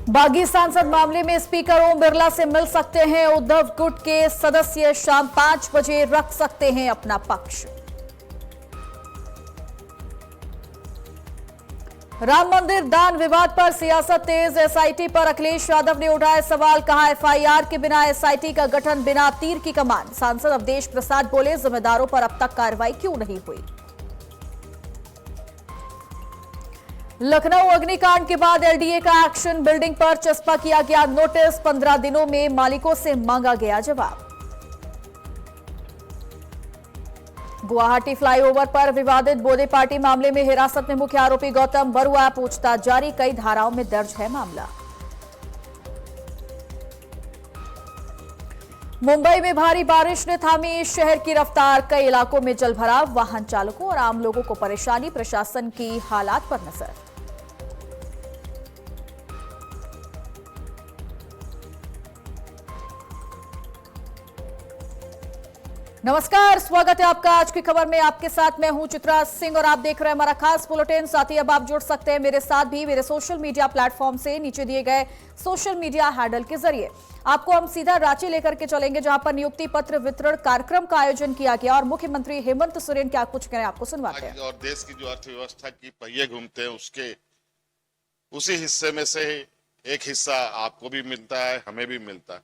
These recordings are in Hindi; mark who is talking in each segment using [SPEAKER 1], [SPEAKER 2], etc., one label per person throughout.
[SPEAKER 1] बागी सांसद मामले में स्पीकर ओम बिरला से मिल सकते हैं उद्धव गुट के सदस्य। शाम 5 बजे रख सकते हैं अपना पक्ष। राम मंदिर दान विवाद पर सियासत तेज। एसआईटी पर अखिलेश यादव ने उठाए सवाल। कहा, एफआईआर के बिना एसआईटी का गठन बिना तीर की कमान। सांसद अवधेश प्रसाद बोले, जिम्मेदारों पर अब तक कार्रवाई क्यों नहीं हुई। लखनऊ अग्निकांड के बाद एलडीए का एक्शन। बिल्डिंग पर चस्पा किया गया नोटिस। 15 दिनों में मालिकों से मांगा गया जवाब। गुवाहाटी फ्लाईओवर पर विवादित बोधे पार्टी मामले में हिरासत में मुख्य आरोपी गौतम बरुआ। पूछताछ जारी। कई धाराओं में दर्ज है मामला। मुंबई में भारी बारिश ने थामी शहर की रफ्तार। कई इलाकों में जलभराव। वाहन चालकों और आम लोगों को परेशानी। प्रशासन की हालात पर नजर। नमस्कार, स्वागत है आपका आज की खबर में। आपके साथ मैं हूं चित्रा सिंह और आप देख रहे हैं हमारा खास बुलेटिन। साथ ही अब आप जुड़ सकते हैं मेरे साथ भी मेरे सोशल मीडिया प्लेटफॉर्म से। नीचे दिए गए सोशल मीडिया हैंडल के जरिए आपको हम सीधा रांची लेकर के चलेंगे, जहां पर नियुक्ति पत्र वितरण कार्यक्रम का आयोजन किया गया और मुख्यमंत्री हेमंत सोरेन क्या कुछ करें आपको सुनवाते हैं।
[SPEAKER 2] और देश की जो अर्थव्यवस्था की पहिए घूमते हैं उसके उसी हिस्से में से एक हिस्सा आपको भी मिलता है, हमें भी मिलता है।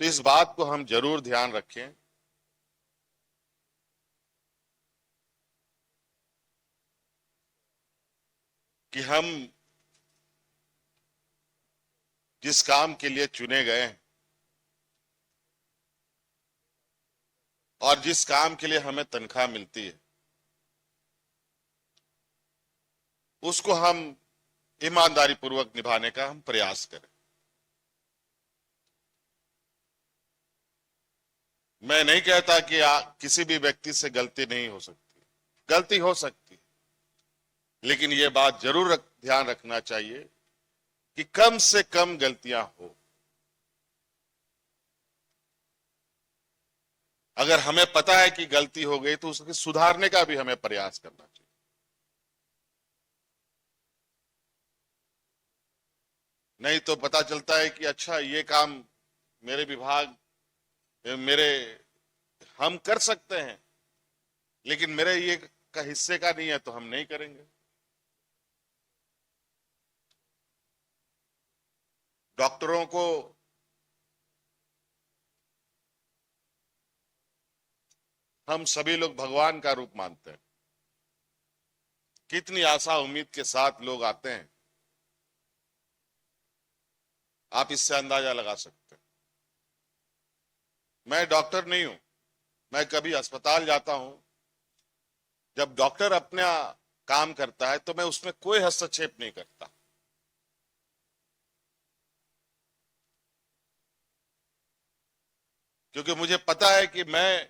[SPEAKER 2] तो इस बात को हम जरूर ध्यान रखें कि हम जिस काम के लिए चुने गए हैं और जिस काम के लिए हमें तनख्वाह मिलती है उसको हम ईमानदारी पूर्वक निभाने का हम प्रयास करें। मैं नहीं कहता कि किसी भी व्यक्ति से गलती नहीं हो सकती, गलती हो सकती, लेकिन ये बात जरूर ध्यान रखना चाहिए कि कम से कम गलतियां हो। अगर हमें पता है कि गलती हो गई तो उसको सुधारने का भी हमें प्रयास करना चाहिए। नहीं तो पता चलता है कि अच्छा ये काम मेरे विभाग मेरे हम कर सकते हैं लेकिन मेरे ये का हिस्से का नहीं है तो हम नहीं करेंगे। डॉक्टरों को हम सभी लोग भगवान का रूप मानते हैं। कितनी आशा उम्मीद के साथ लोग आते हैं, आप इससे अंदाजा लगा सकते हैं। मैं डॉक्टर नहीं हूं, मैं कभी अस्पताल जाता हूं, जब डॉक्टर अपना काम करता है तो मैं उसमें कोई हस्तक्षेप नहीं करता। क्योंकि मुझे पता है कि मैं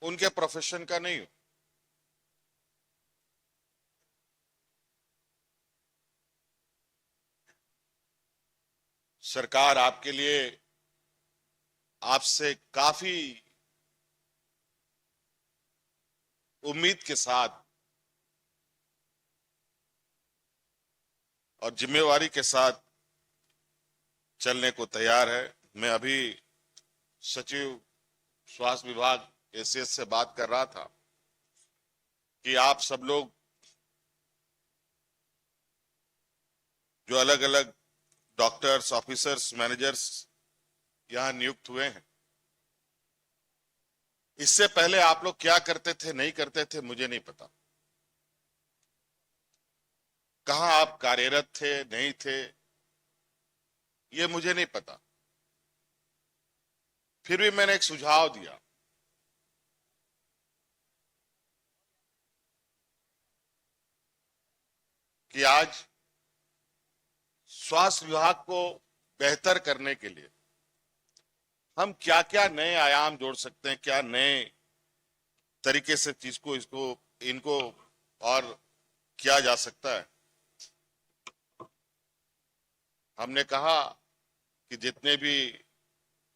[SPEAKER 2] उनके प्रोफेशन का नहीं हूं। सरकार आपके लिए आपसे काफी उम्मीद के साथ और जिम्मेवारी के साथ चलने को तैयार है। मैं अभी सचिव स्वास्थ्य विभाग एसीएस से बात कर रहा था कि आप सब लोग जो अलग अलग डॉक्टर्स, ऑफिसर्स, मैनेजर्स यहां नियुक्त हुए हैं, इससे पहले आप लोग क्या करते थे, नहीं करते थे, मुझे नहीं पता। कहां आप कार्यरत थे, नहीं थे, ये मुझे नहीं पता। फिर भी मैंने एक सुझाव दिया कि आज स्वास्थ्य विभाग को बेहतर करने के लिए हम क्या क्या नए आयाम जोड़ सकते हैं, क्या नए तरीके से चीज को इनको और किया जा सकता है। हमने कहा कि जितने भी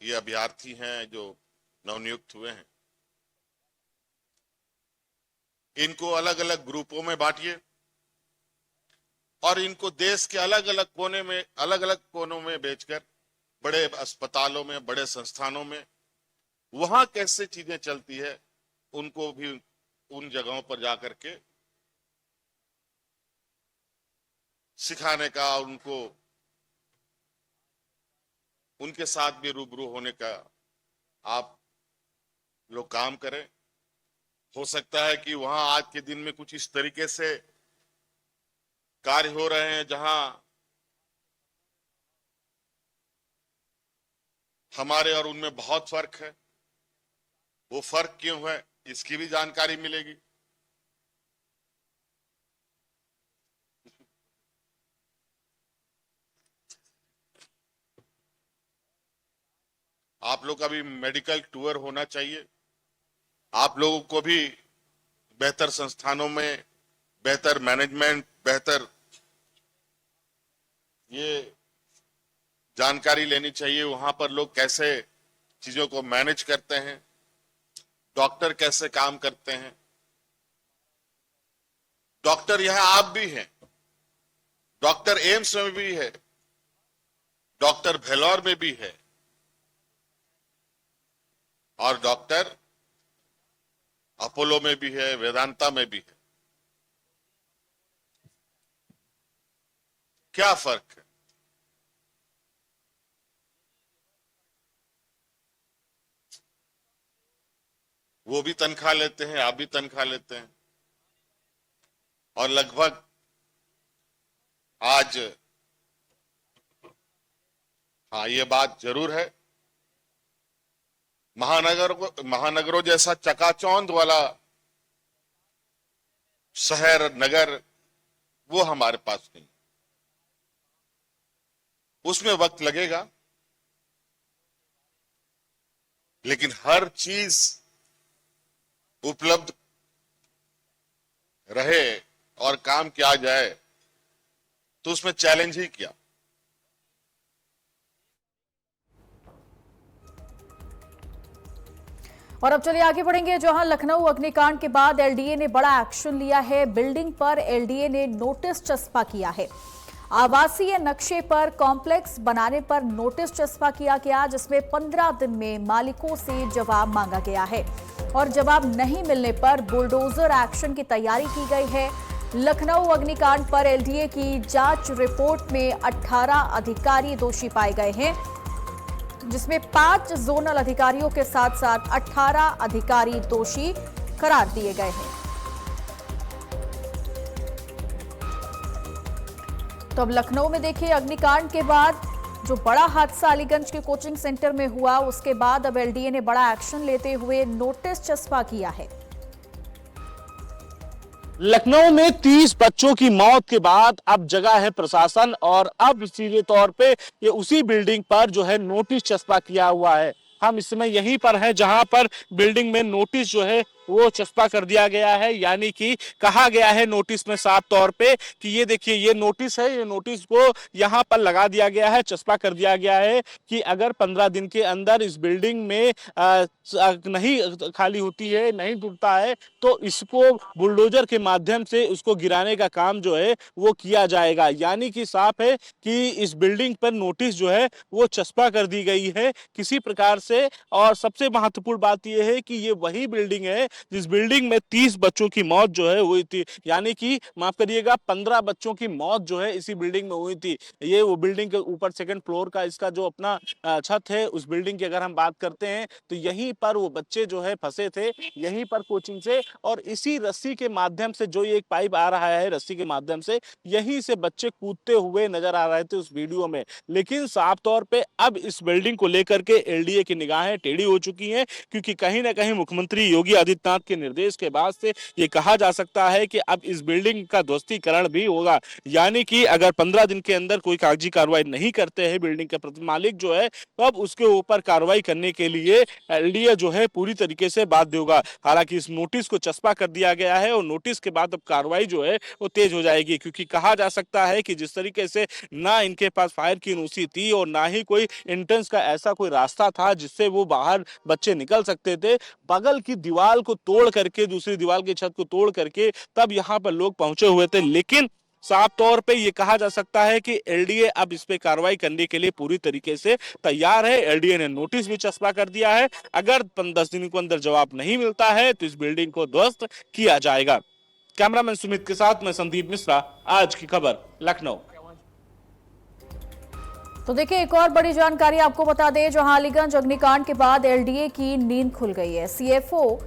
[SPEAKER 2] ये अभ्यर्थी हैं जो नवनियुक्त हुए हैं, इनको अलग अलग ग्रुपों में बांटिए और इनको देश के अलग अलग कोनों में बेचकर बड़े अस्पतालों में, बड़े संस्थानों में वहां कैसे चीजें चलती है उनको भी उन जगहों पर जाकर के सिखाने का, उनको उनके साथ भी रूबरू होने का आप लोग काम करें। हो सकता है कि वहां आज के दिन में कुछ इस तरीके से कार्य हो रहे हैं जहां हमारे और उनमें बहुत फर्क है। वो फर्क क्यों है इसकी भी जानकारी मिलेगी। आप लोग का भी मेडिकल टूर होना चाहिए। आप लोगों को भी बेहतर संस्थानों में बेहतर मैनेजमेंट, बेहतर ये जानकारी लेनी चाहिए। वहां पर लोग कैसे चीजों को मैनेज करते हैं, डॉक्टर कैसे काम करते हैं। डॉक्टर यहां आप भी हैं, डॉक्टर एम्स में भी है, डॉक्टर भेलोर में भी है और डॉक्टर अपोलो में भी है, वेदांता में भी है। क्या फर्क है? वो भी तनख्वाह लेते हैं, आप भी तनख्वाह लेते हैं और लगभग आज, हाँ ये बात जरूर है, महानगरों जैसा चकाचौंध वाला शहर नगर वो हमारे पास नहीं। उसमें वक्त लगेगा लेकिन हर चीज उपलब्ध रहे और काम किया जाए तो उसमें चैलेंज ही क्या।
[SPEAKER 1] और अब चलिए आगे बढ़ेंगे, जहां लखनऊ अग्निकांड के बाद एलडीए ने बड़ा एक्शन लिया है। बिल्डिंग पर एलडीए ने नोटिस चस्पा किया है। आवासीय नक्शे पर कॉम्प्लेक्स बनाने पर नोटिस चस्पा किया गया, जिसमें 15 दिन में मालिकों से जवाब मांगा गया है और जवाब नहीं मिलने पर बुलडोजर एक्शन की तैयारी की गई है। लखनऊ अग्निकांड पर एलडीए की जांच रिपोर्ट में 18 अधिकारी दोषी पाए गए हैं, जिसमें 5 जोनल अधिकारियों के साथ साथ 18 अधिकारी दोषी करार दिए गए हैं। तो अब लखनऊ में देखिए, अग्निकांड के बाद जो बड़ा हादसा अलीगंज के कोचिंग सेंटर में हुआ, उसके बाद अब एलडीए ने बड़ा एक्शन लेते हुए नोटिस चस्पा किया है।
[SPEAKER 3] लखनऊ में 30 बच्चों की मौत के बाद अब जगा है प्रशासन और अब सीधे तौर पे ये उसी बिल्डिंग पर जो है नोटिस चस्पा किया हुआ है। हम इस समय यहीं पर हैं जहां पर बिल्डिंग में नोटिस जो है वो चस्पा कर दिया गया है, यानी कि कहा गया है नोटिस में साफ तौर पे कि ये देखिए ये नोटिस है, ये नोटिस को यहाँ पर लगा दिया गया है, चस्पा कर दिया गया है कि अगर 15 दिन के अंदर इस बिल्डिंग में नहीं खाली होती है, नहीं टूटता है, तो इसको बुलडोजर के माध्यम से उसको गिराने का काम जो है वो किया जाएगा। यानी कि साफ है कि इस बिल्डिंग पर नोटिस जो है वो चस्पा कर दी गई है किसी प्रकार से। और सबसे महत्वपूर्ण बात यह है कि ये वही बिल्डिंग है जिस बिल्डिंग में 30 बच्चों की मौत जो है हुई थी, यानी कि माफ करिएगा 15 बच्चों की मौत जो है इसी बिल्डिंग में हुई थी। ये वो बिल्डिंग के ऊपर सेकंड फ्लोर का इसका जो अपना छत है, उस बिल्डिंग की अगर हम बात करते हैं तो यहीं पर वो बच्चे जो है फंसे थे, यहीं पर कोचिंग से, और इसी रस्सी के माध्यम से जो ये एक पाइप आ रहा है, रस्सी के माध्यम से यहीं से बच्चे कूदते हुए नजर आ रहे थे उस वीडियो में। लेकिन साफ तौर पे अब इस बिल्डिंग को लेकर के एलडीए की निगाहें टेढ़ी हो चुकी हैं, क्योंकि कहीं ना कहीं मुख्यमंत्री योगी आदित्यनाथ के निर्देश के बाद से ये कहा जा सकता है कि अब इस बिल्डिंग का ध्वस्तीकरण भी होगा। यानी कि अगर 15 दिन के अंदर कोई कागजी कार्रवाई नहीं करते हैं बिल्डिंग के मालिक जो है, तो अब उसके ऊपर कार्रवाई करने के लिए एलडीए जो है पूरी तरीके से बाध्य होगा। हालांकि इस नोटिस को चस्पा कर दिया गया है और नोटिस के बाद अब कार्रवाई जो है वो तेज हो जाएगी, क्योंकि कहा जा सकता है कि जिस तरीके से ना इनके पास फायर की नोसी थी और ना ही कोई एंट्रेंस का ऐसा कोई रास्ता था जिससे वो बाहर बच्चे निकल सकते थे, बगल की दीवार को तोड़ करके, दूसरी दीवार की छत को तोड़ करके तब यहाँ पर लोग पहुंचे हुए थे। लेकिन साफ तौर पे ये कहा जा सकता है कि एलडीए अब इस पे कार्रवाई करने के लिए पूरी तरीके से तैयार है। एलडीए ने नोटिस भी चस्पा कर दिया है। अगर 10 दिन के अंदर जवाब नहीं मिलता है तो इस बिल्डिंग को ध्वस्त किया जाएगा। कैमरामैन सुमित के साथ मैं संदीप मिश्रा, आज की खबर, लखनऊ।
[SPEAKER 1] तो देखिए, एक और बड़ी जानकारी आपको बता दें, जहां अलीगंज अग्निकांड के बाद एलडीए की नींद खुल गई है। सीएफओ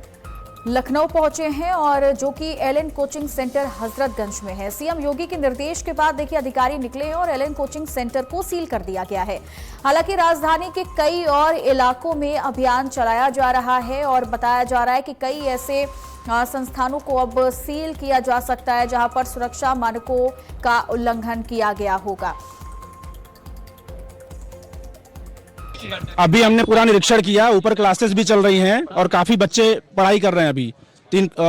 [SPEAKER 1] लखनऊ पहुंचे हैं और जो कि एलएन कोचिंग सेंटर हजरतगंज में है। सीएम योगी के निर्देश के बाद देखिए अधिकारी निकले हैं और एलएन कोचिंग सेंटर को सील कर दिया गया है। हालांकि राजधानी के कई और इलाकों में अभियान चलाया जा रहा है और बताया जा रहा है कि कई ऐसे संस्थानों को अब सील किया जा सकता है जहां पर सुरक्षा मानकों का उल्लंघन किया गया होगा।
[SPEAKER 4] अभी हमने पूरा निरीक्षण किया, ऊपर क्लासेस भी चल रही हैं और काफी बच्चे पढ़ाई कर रहे हैं। अभी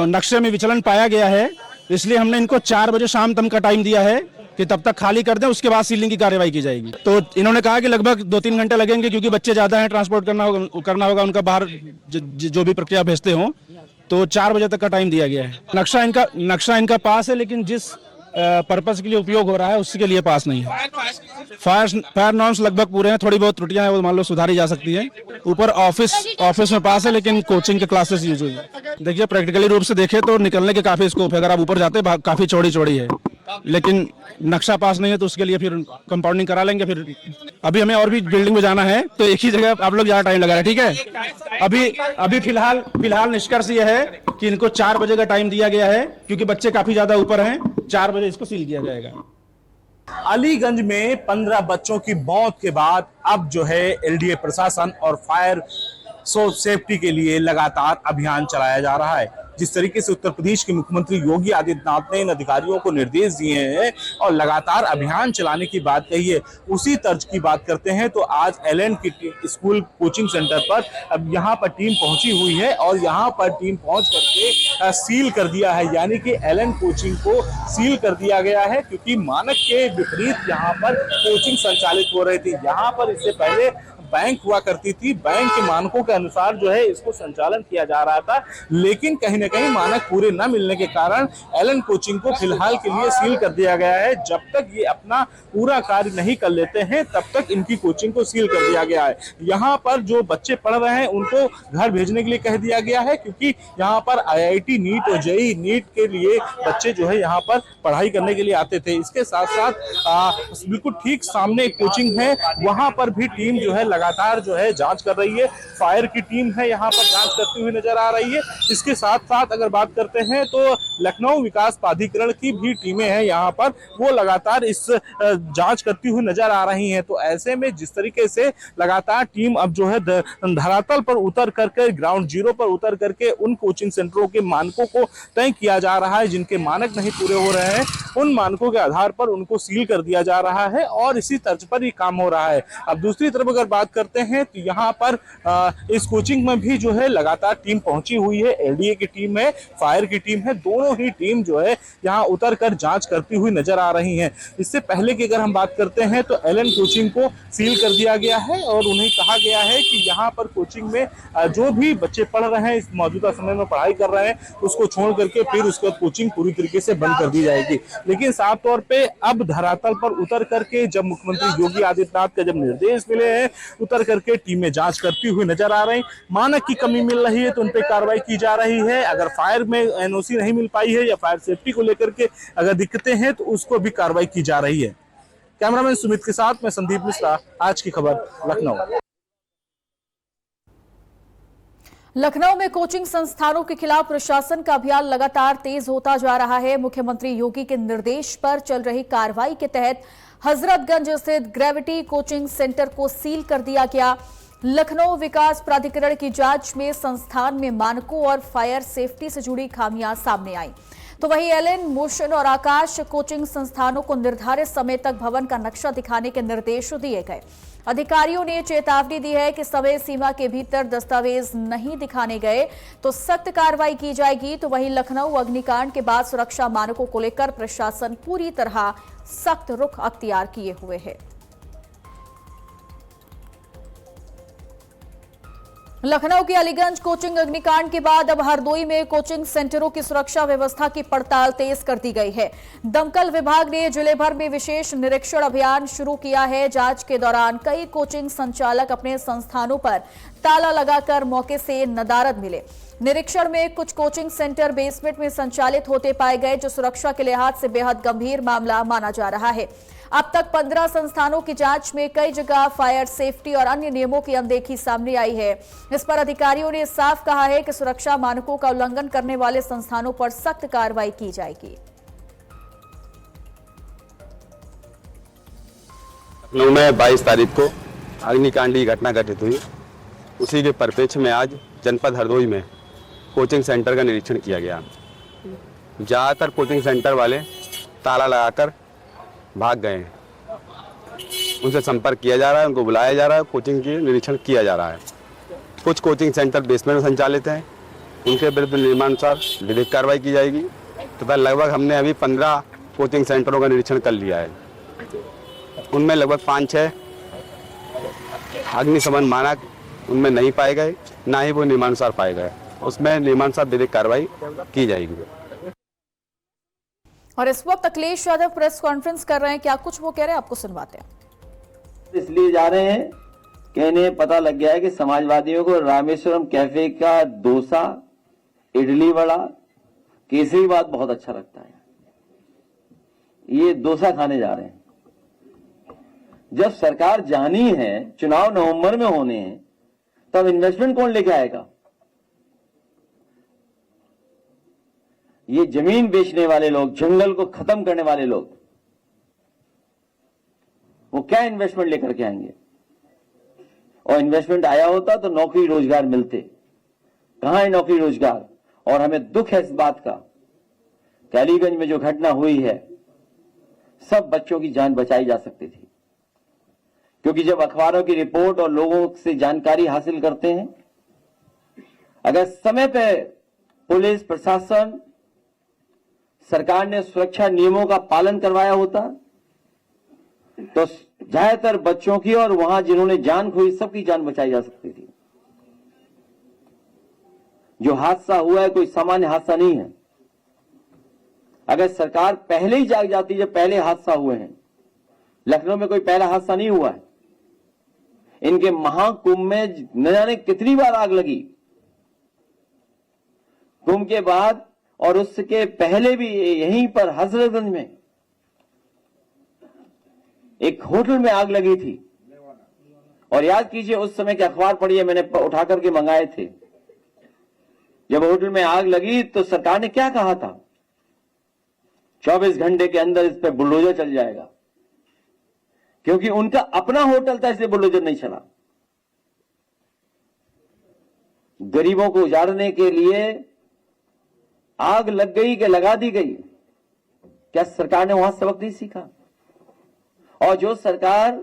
[SPEAKER 4] नक्शे में विचलन पाया गया है, इसलिए हमने इनको 4 बजे शाम तक का टाइम दिया है कि तब तक खाली कर दें, उसके बाद सीलिंग की कार्रवाई की जाएगी। तो इन्होंने कहा कि लगभग 2-3 घंटे लगेंगे क्योंकि बच्चे ज्यादा हैं, ट्रांसपोर्ट करना होगा उनका, बाहर जो भी प्रक्रिया भेजते हों, तो 4 बजे तक का टाइम दिया गया है। नक्शा इनका पास है, लेकिन जिस पर्पस के लिए उपयोग हो रहा है उसके लिए पास नहीं है। फायर नॉर्म्स लगभग पूरे हैं, थोड़ी बहुत त्रुटियां हैं वो मान लो सुधारी जा सकती है। ऊपर ऑफिस में पास है, लेकिन कोचिंग के क्लासेस यूज हुई है। देखिए, प्रैक्टिकली रूप से देखें तो निकलने के काफी स्कोप है। अगर आप ऊपर जाते काफी चौड़ी है, लेकिन नक्शा पास नहीं है तो उसके लिए फिर कंपाउंडिंग करा लेंगे। फिर अभी हमें और भी बिल्डिंग में जाना है, तो एक ही जगह आप लोग ज्यादा टाइम लगा रहे हैं, ठीक है। अभी फिलहाल निष्कर्ष ये है कि इनको 4 बजे का टाइम दिया गया है क्योंकि बच्चे काफी ज्यादा ऊपर हैं। 4 बजे इसको सील किया जाएगा।
[SPEAKER 3] अलीगंज में 15 बच्चों की मौत के बाद अब जो है एलडीए प्रशासन और फायर सेफ्टी के लिए लगातार अभियान चलाया जा रहा है। जिस तरीके से उत्तर प्रदेश के मुख्यमंत्री योगी आदित्यनाथ ने इन अधिकारियों को निर्देश दिए हैं और लगातार अभियान चलाने की बात कही है, उसी तर्ज की बात करते हैं तो आज एलएन की स्कूल कोचिंग सेंटर पर अब यहाँ पर टीम पहुंची हुई है और यहाँ पर टीम पहुंच करके सील कर दिया है। यानी कि एलएन कोचिंग को सील कर दिया गया है क्योंकि मानक के विपरीत यहाँ पर कोचिंग संचालित हो रही थी। यहाँ पर इससे पहले बैंक हुआ करती थी, बैंक के मानकों के अनुसार जो है इसको संचालन किया जा रहा था, लेकिन कहीं ना कहीं मानक पूरे न मिलने के कारण एलएन कोचिंग को फिलहाल के लिए सील कर दिया गया है। जब तक ये अपना पूरा कार्य नहीं कर लेते हैं तब तक इनकी कोचिंग को सील कर दिया गया है। यहाँ पर जो बच्चे पढ़ रहे हैं उनको घर भेजने के लिए कह दिया गया है क्योंकि यहाँ पर आईआईटी नीट और जेईई नीट के लिए बच्चे जो है यहाँ पर पढ़ाई करने के लिए आते थे। इसके साथ साथ बिल्कुल ठीक सामने कोचिंग है, वहां पर भी टीम जो है लगातार जो है जांच कर रही है। फायर की टीम है यहाँ पर जांच करती हुई नजर आ रही है। इसके साथ साथ अगर बात करते हैं तो लखनऊ विकास प्राधिकरण की भी टीमें हैं यहाँ पर, वो लगातार इस जांच करती हुई नजर आ रही हैं। तो ऐसे में जिस तरीके से लगातार टीम अब जो है धरातल पर उतर करके, ग्राउंड जीरो पर उतर करके उन कोचिंग सेंटरों के मानकों को तय किया जा रहा है, जिनके मानक नहीं पूरे हो रहे हैं उन मानकों के आधार पर उनको सील कर दिया जा रहा है और इसी तर्ज पर ये काम हो रहा है। अब दूसरी तरफ अगर बात करते हैं तो यहाँ पर इस कोचिंग में भी जो है लगातार टीम पहुंची हुई है। एलडीए की टीम है, फायर की टीम है, दोनों ही टीम जो है यहाँ उतर कर जांच करती हुई नजर आ रही हैं। इससे पहले की अगर हम बात करते हैं तो एलएन कोचिंग को सील कर दिया गया है और उन्हें कहा गया है कि यहाँ पर कोचिंग में जो भी बच्चे पढ़ रहे हैं, इस मौजूदा समय में पढ़ाई कर रहे हैं, उसको छोड़ करके फिर उसके बाद कोचिंग पूरी तरीके से बंद कर दी जाएगी। लेकिन साफ तौर पे अब धरातल पर उतर करके जब मुख्यमंत्री योगी आदित्यनाथ का जब निर्देश मिले हैं, उतर करके टीमें जांच करती हुई नजर आ रही। मानक की कमी मिल रही है तो उन पर कार्रवाई की जा रही है। अगर फायर में एनओसी नहीं मिल पाई है या फायर सेफ्टी को लेकर के अगर दिक्कतें हैं तो उसको भी कार्रवाई की जा रही है। कैमरामैन सुमित के साथ मैं संदीप मिश्रा, आज की खबर, लखनऊ।
[SPEAKER 1] लखनऊ में कोचिंग संस्थानों के खिलाफ प्रशासन का अभियान लगातार तेज होता जा रहा है। मुख्यमंत्री योगी के निर्देश पर चल रही कार्रवाई के तहत हजरतगंज स्थित ग्रेविटी कोचिंग सेंटर को सील कर दिया गया। लखनऊ विकास प्राधिकरण की जांच में संस्थान में मानकों और फायर सेफ्टी से जुड़ी खामियां सामने आई। तो वहीं एलएन, मोशन और आकाश कोचिंग संस्थानों को निर्धारित समय तक भवन का नक्शा दिखाने के निर्देश दिए गए। अधिकारियों ने चेतावनी दी है कि समय सीमा के भीतर दस्तावेज नहीं दिखाने गए तो सख्त कार्रवाई की जाएगी। तो वहीं लखनऊ अग्निकांड के बाद सुरक्षा मानकों को लेकर प्रशासन पूरी तरह सख्त रुख अख्तियार किए हुए है। लखनऊ के अलीगंज कोचिंग अग्निकांड के बाद अब हरदोई में कोचिंग सेंटरों की सुरक्षा व्यवस्था की पड़ताल तेज कर दी गई है। दमकल विभाग ने जिले भर में विशेष निरीक्षण अभियान शुरू किया है। जांच के दौरान कई कोचिंग संचालक अपने संस्थानों पर ताला लगाकर मौके से नदारद मिले। निरीक्षण में कुछ कोचिंग सेंटर बेसमेंट में संचालित होते पाए गए, जो सुरक्षा के लिहाज से बेहद गंभीर मामला माना जा रहा है। अब तक 15 संस्थानों की जांच में कई जगह फायर सेफ्टी और अन्य नियमों की अनदेखी सामने आई है। इस पर अधिकारियों ने साफ कहा है कि सुरक्षा मानकों का उल्लंघन करने वाले संस्थानों पर सख्त कार्रवाई की जाएगी।
[SPEAKER 5] लखनऊ में 22 तारीख को अग्निकांड की घटना घटित हुई। उसी के परिप्रेक्ष्य में आज जनपद हरदोई में कोचिंग सेंटर का निरीक्षण किया गया। ज़्यादातर कोचिंग सेंटर वाले ताला लगाकर भाग गए हैं। उनसे संपर्क किया जा रहा है, उनको बुलाया जा रहा है, कोचिंग की निरीक्षण किया जा रहा है। कुछ कोचिंग सेंटर बेसमेंट में संचालित हैं, उनके विरुद्ध नियमानुसार विधिक कार्रवाई की जाएगी तथा लगभग हमने अभी 15 कोचिंग सेंटरों का निरीक्षण कर लिया है। उनमें लगभग 5-6 अग्निशमन मानक उनमें नहीं पाए गए, ना ही वो नियमानुसार पाए गए। उसमें नियमानुसार विधिक कार्रवाई की जाएगी।
[SPEAKER 1] और इस वक्त अखिलेश यादव प्रेस कॉन्फ्रेंस कर रहे हैं, क्या कुछ वो कह रहे हैं आपको सुनवाते हैं।
[SPEAKER 6] इसलिए जा रहे हैं कि इन्हें पता लग गया है कि समाजवादियों को रामेश्वरम कैफे का डोसा, इडली वड़ा, केसरी बात बहुत अच्छा लगता है। ये डोसा खाने जा रहे हैं। जब सरकार जानी है, चुनाव नवंबर में होने हैं, तब इन्वेस्टमेंट कौन लेके आएगा? ये जमीन बेचने वाले लोग, जंगल को खत्म करने वाले लोग, वो क्या इन्वेस्टमेंट लेकर के आएंगे? और इन्वेस्टमेंट आया होता तो नौकरी रोजगार मिलते। कहां है नौकरी रोजगार? और हमें दुख है इस बात का कि अलीगंज में जो घटना हुई है, सब बच्चों की जान बचाई जा सकती थी। क्योंकि जब अखबारों की रिपोर्ट और लोगों से जानकारी हासिल करते हैं, अगर समय पे पुलिस प्रशासन, सरकार ने सुरक्षा नियमों का पालन करवाया होता तो ज्यादातर बच्चों की और वहां जिन्होंने जान खोई सबकी जान बचाई जा सकती थी। जो हादसा हुआ है कोई सामान्य हादसा नहीं है। अगर सरकार पहले ही जाग जाती, जब पहले हादसा हुए हैं, लखनऊ में कोई पहला हादसा नहीं हुआ है। इनके महाकुंभ में न जाने कितनी बार आग लगी। कुंभ के बाद और उसके पहले भी यहीं पर हजरतगंज में एक होटल में आग लगी थी। और याद कीजिए उस समय के अखबार पढ़िए, मैंने उठा करके मंगाए थे। जब होटल में आग लगी तो सरकार ने क्या कहा था? 24 घंटे के अंदर इस पर बुलडोजर चल जाएगा। क्योंकि उनका अपना होटल था, इसलिए बुलडोजर नहीं चला। गरीबों को उजाड़ने के लिए आग लग गई कि लगा दी गई? क्या सरकार ने वहां सबक नहीं सीखा? और जो सरकार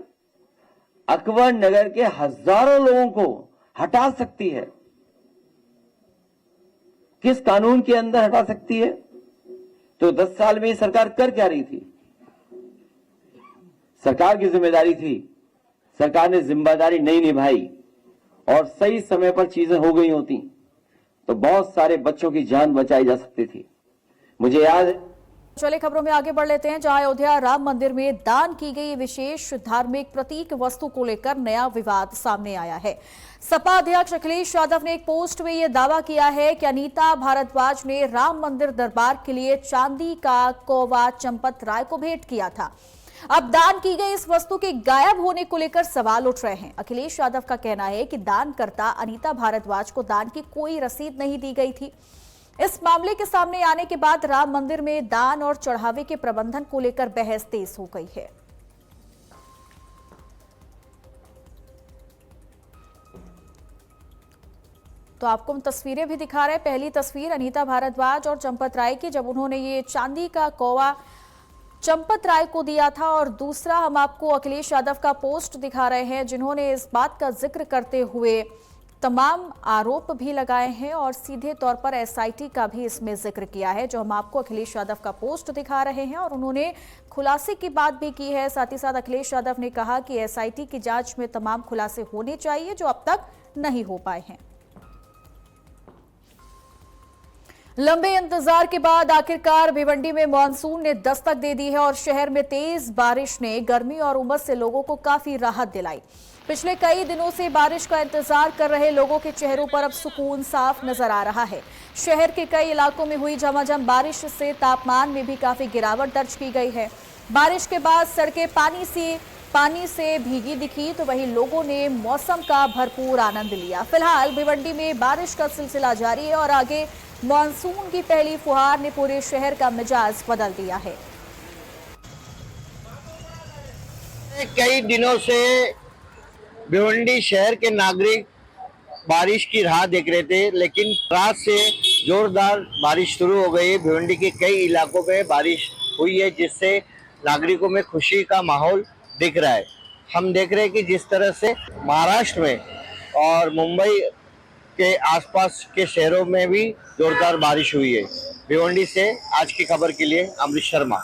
[SPEAKER 6] अकबर नगर के हजारों लोगों को हटा सकती है, किस कानून के अंदर हटा सकती है? तो 10 साल में ये सरकार कर क्या रही थी? सरकार की जिम्मेदारी थी, सरकार ने जिम्मेदारी नहीं निभाई और सही समय पर चीजें हो गई होती तो बहुत सारे बच्चों की जान बचाई जा सकती थी। मुझे याद है।
[SPEAKER 1] चलिए खबरों में आगे बढ़ लेते हैं, जहां अयोध्या राम मंदिर में दान की गई विशेष धार्मिक प्रतीक वस्तु को लेकर नया विवाद सामने आया है। सपा अध्यक्ष अखिलेश यादव ने एक पोस्ट में यह दावा किया है कि अनीता भारद्वाज ने राम मंदिर दरबार के लिए चांदी का कौवा चंपत राय को भेंट किया था। अब दान की गई इस वस्तु के गायब होने को लेकर सवाल उठ रहे हैं। अखिलेश यादव का कहना है कि दानकर्ता अनीता भारद्वाज को दान की कोई रसीद नहीं दी गई थी। इस मामले के सामने आने के बाद राम मंदिर में दान और चढ़ावे के प्रबंधन को लेकर बहस तेज हो गई है। तो आपको हम तस्वीरें भी दिखा रहे हैं। पहली तस्वीर अनीता भारद्वाज और चंपत राय की, जब उन्होंने ये चांदी का कौवा चंपत राय को दिया था। और दूसरा हम आपको अखिलेश यादव का पोस्ट दिखा रहे हैं, जिन्होंने इस बात का जिक्र करते हुए तमाम आरोप भी लगाए हैं और सीधे तौर पर एसआईटी का भी इसमें जिक्र किया है, जो हम आपको अखिलेश यादव का पोस्ट दिखा रहे हैं। और उन्होंने खुलासे की बात भी की है। साथ ही साथ अखिलेश यादव ने कहा कि एसआईटी की जांच में तमाम खुलासे होने चाहिए जो अब तक नहीं हो पाए हैं। लंबे इंतजार के बाद आखिरकार भिवंडी में मानसून ने दस्तक दे दी है और शहर में तेज बारिश ने गर्मी और उमस से लोगों को काफी राहत दिलाई। पिछले कई दिनों से बारिश का इंतजार कर रहे लोगों के चेहरों पर अब सुकून साफ नजर आ रहा है। शहर के कई इलाकों में हुई झमाझम बारिश से तापमान में भी काफी गिरावट दर्ज की गई है। बारिश के बाद सड़कें पानी से भीगी दिखी तो वहीं लोगों ने मौसम का भरपूर आनंद लिया। फिलहाल भिवंडी में बारिश का सिलसिला जारी है और आगे मानसून की पहली फुहार ने पूरे शहर का मिजाज बदल दिया है।
[SPEAKER 7] कई दिनों से भिवंडी शहर के नागरिक बारिश की राह देख रहे थे, लेकिन रात से जोरदार बारिश शुरू हो गई है। भिवंडी के कई इलाकों में बारिश हुई है, जिससे नागरिकों में खुशी का माहौल दिख रहा है। हम देख रहे हैं कि जिस तरह से महाराष्ट्र में और मुंबई के आसपास के शहरों में भी जोरदार बारिश हुई है। भिवंडी से आज की खबर के लिए अमृत शर्मा।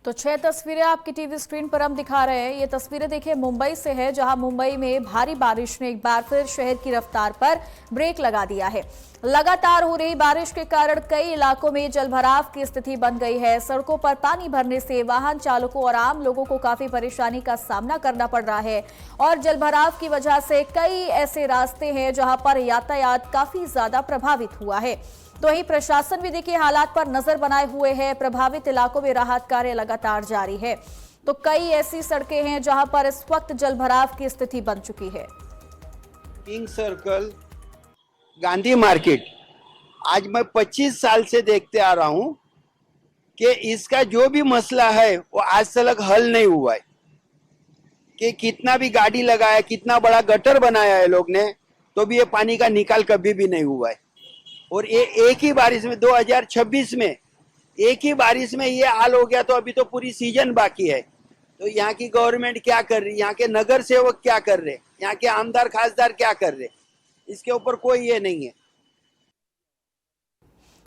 [SPEAKER 1] तो 6 तस्वीरें आपकी टीवी स्क्रीन पर हम दिखा रहे हैं। ये तस्वीरें देखिए मुंबई से है, जहां मुंबई में भारी बारिश ने एक बार फिर शहर की रफ्तार पर ब्रेक लगा दिया है। लगातार हो रही बारिश के कारण कई इलाकों में जलभराव की स्थिति बन गई है। सड़कों पर पानी भरने से वाहन चालकों और आम लोगों को काफी परेशानी का सामना करना पड़ रहा है और जलभराव की वजह से कई ऐसे रास्ते हैं जहां पर यातायात काफी ज्यादा प्रभावित हुआ है। तो वहीं प्रशासन भी देखिए हालात पर नजर बनाए हुए है। प्रभावित इलाकों में राहत कार्य लगातार जारी है। तो कई ऐसी सड़कें हैं जहां पर इस वक्त जलभराव की स्थिति बन चुकी है।
[SPEAKER 8] किंग सर्कल, गांधी मार्केट, आज मैं 25 साल से देखते आ रहा हूं कि इसका जो भी मसला है वो आज तक हल नहीं हुआ है। कि कितना भी गाड़ी लगाया, कितना बड़ा गटर बनाया है लोग ने, तो भी ये पानी का निकाल कभी भी नहीं हुआ है। और ये एक ही बारिश में 2026 में एक ही बारिश में ये हाल हो गया, तो अभी तो पूरी सीजन बाकी है। तो यहाँ की गवर्नमेंट क्या कर रही, यहाँ के नगर सेवक क्या कर रहे, यहाँ के आमदार खासदार क्या कर रहे, इसके ऊपर कोई ये नहीं है।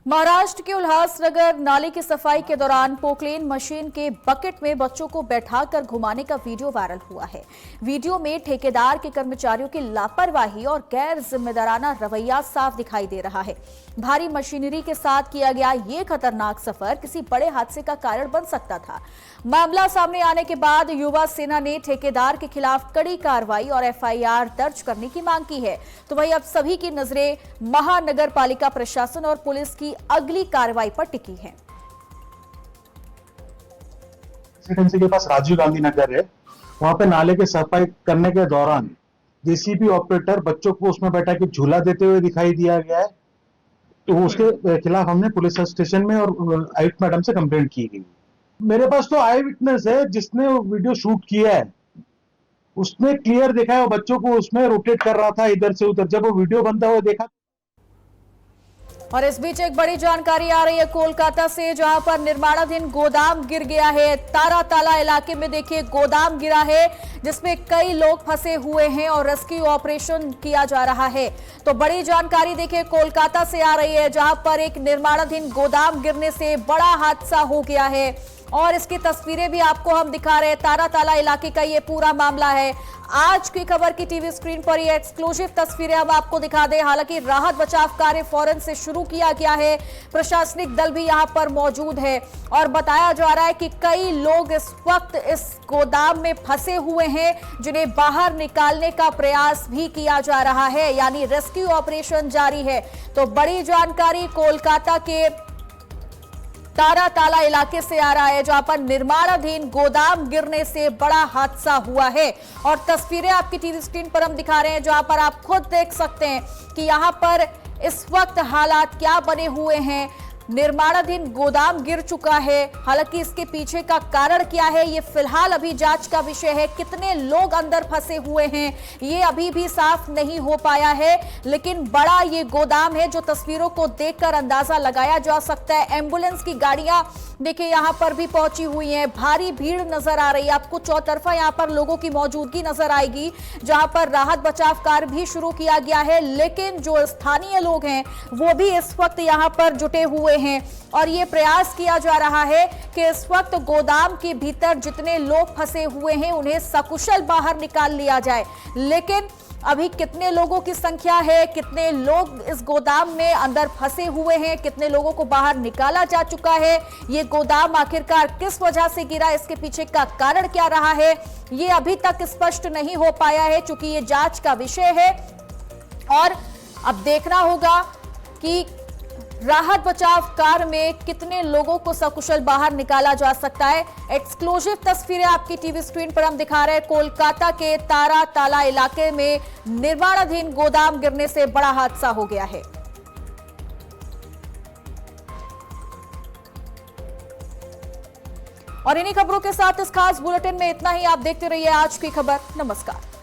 [SPEAKER 1] महाराष्ट्र के उल्हासनगर नाले की सफाई के दौरान पोकलेन मशीन के बकेट में बच्चों को बैठाकर घुमाने का वीडियो वायरल हुआ है। वीडियो में ठेकेदार के कर्मचारियों की लापरवाही और गैर जिम्मेदाराना रवैया साफ दिखाई दे रहा है। भारी मशीनरी के साथ किया गया ये खतरनाक सफर किसी बड़े हादसे का कारण बन सकता था। मामला सामने आने के बाद युवा सेना ने ठेकेदार के खिलाफ कड़ी कार्रवाई और एफआईआर दर्ज करने की मांग की है। तो वहीं अब सभी की नजरें महानगर पालिका प्रशासन और पुलिस की अगली कार्रवाई पर टिकी है।
[SPEAKER 9] रेसिडेंसी के पास राजीव गांधी नगर है, वहां पे नाले की सफाई करने के दौरान जेसीबी ऑपरेटर बच्चों को उसमें बैठा के झूला देते हुए दिखाई दिया गया है। तो उसके खिलाफ हमने पुलिस स्टेशन में और आयुक्त मैडम से कंप्लेंट की गई। मेरे पास तो आई विटनेस है जिसने वो वीडियो शूट किया है, उसने क्लियर देखा है वो बच्चों को उसमें रोटेट कर रहा था इधर से उधर। जब वो वीडियो बनता हुआ देखा।
[SPEAKER 1] और इस बीच एक बड़ी जानकारी आ रही है कोलकाता से, जहां पर निर्माणाधीन गोदाम गिर गया है। ताराताला इलाके में देखिए गोदाम गिरा है जिसमें कई लोग फंसे हुए हैं और रेस्क्यू ऑपरेशन किया जा रहा है। तो बड़ी जानकारी देखिए कोलकाता से आ रही है, जहां पर एक निर्माणाधीन गोदाम गिरने से बड़ा हादसा हो गया है और इसकी तस्वीरें भी आपको हम दिखा रहे हैं। ताराताला इलाके का ये पूरा मामला है। आज की खबर की टीवी स्क्रीन पर ये एक्सक्लूसिव तस्वीरें हम आपको दिखा दें। हालांकि राहत बचाव कार्य फौरन से शुरू किया गया है, प्रशासनिक दल भी यहां पर मौजूद है और बताया जा रहा है कि कई लोग इस वक्त इस गोदाम में फंसे हुए हैं, जिन्हें बाहर निकालने का प्रयास भी किया जा रहा है, यानी रेस्क्यू ऑपरेशन जारी है। तो बड़ी जानकारी कोलकाता के ताराताला इलाके से आ रहा है, जहां पर निर्माणाधीन गोदाम गिरने से बड़ा हादसा हुआ है और तस्वीरें आपकी टीवी स्क्रीन पर हम दिखा रहे हैं, जहां पर आप खुद देख सकते हैं कि यहां पर इस वक्त हालात क्या बने हुए हैं। निर्माणाधीन गोदाम गिर चुका है। हालांकि इसके पीछे का कारण क्या है ये फिलहाल अभी जांच का विषय है। कितने लोग अंदर फंसे हुए हैं ये अभी भी साफ नहीं हो पाया है, लेकिन बड़ा ये गोदाम है जो तस्वीरों को देखकर अंदाजा लगाया जा सकता है। एम्बुलेंस की गाड़ियां देखिए यहां पर भी पहुंची हुई हैं। भारी भीड़ नजर आ रही है, आपको चौतरफा यहां पर लोगों की मौजूदगी नजर आएगी, जहां पर राहत बचाव कार्य भी शुरू किया गया है। लेकिन जो स्थानीय लोग हैं वो भी इस वक्त यहां पर जुटे हुए हैं और ये प्रयास किया जा रहा है कि इस वक्त गोदाम के भीतर जितने लोग फंसे हुए हैं उन्हें सकुशल बाहर निकाल लिया जाए। लेकिन अभी कितने लोगों की संख्या है, कितने लोग इस गोदाम में अंदर फंसे हुए हैं, कितने लोगों को बाहर निकाला जा चुका है, ये गोदाम आखिरकार किस वजह से गिरा, इसके पीछे का कारण क्या रहा है, ये अभी तक स्पष्ट नहीं हो पाया है, चूंकि ये जांच का विषय है। और अब देखना होगा कि राहत बचाव कार्य में कितने लोगों को सकुशल बाहर निकाला जा सकता है। एक्सक्लूसिव तस्वीरें आपकी टीवी स्क्रीन पर हम दिखा रहे हैं। कोलकाता के तारा ताला इलाके में निर्माणाधीन गोदाम गिरने से बड़ा हादसा हो गया है। और इन्हीं खबरों के साथ इस खास बुलेटिन में इतना ही। आप देखते रहिए आज की खबर। नमस्कार।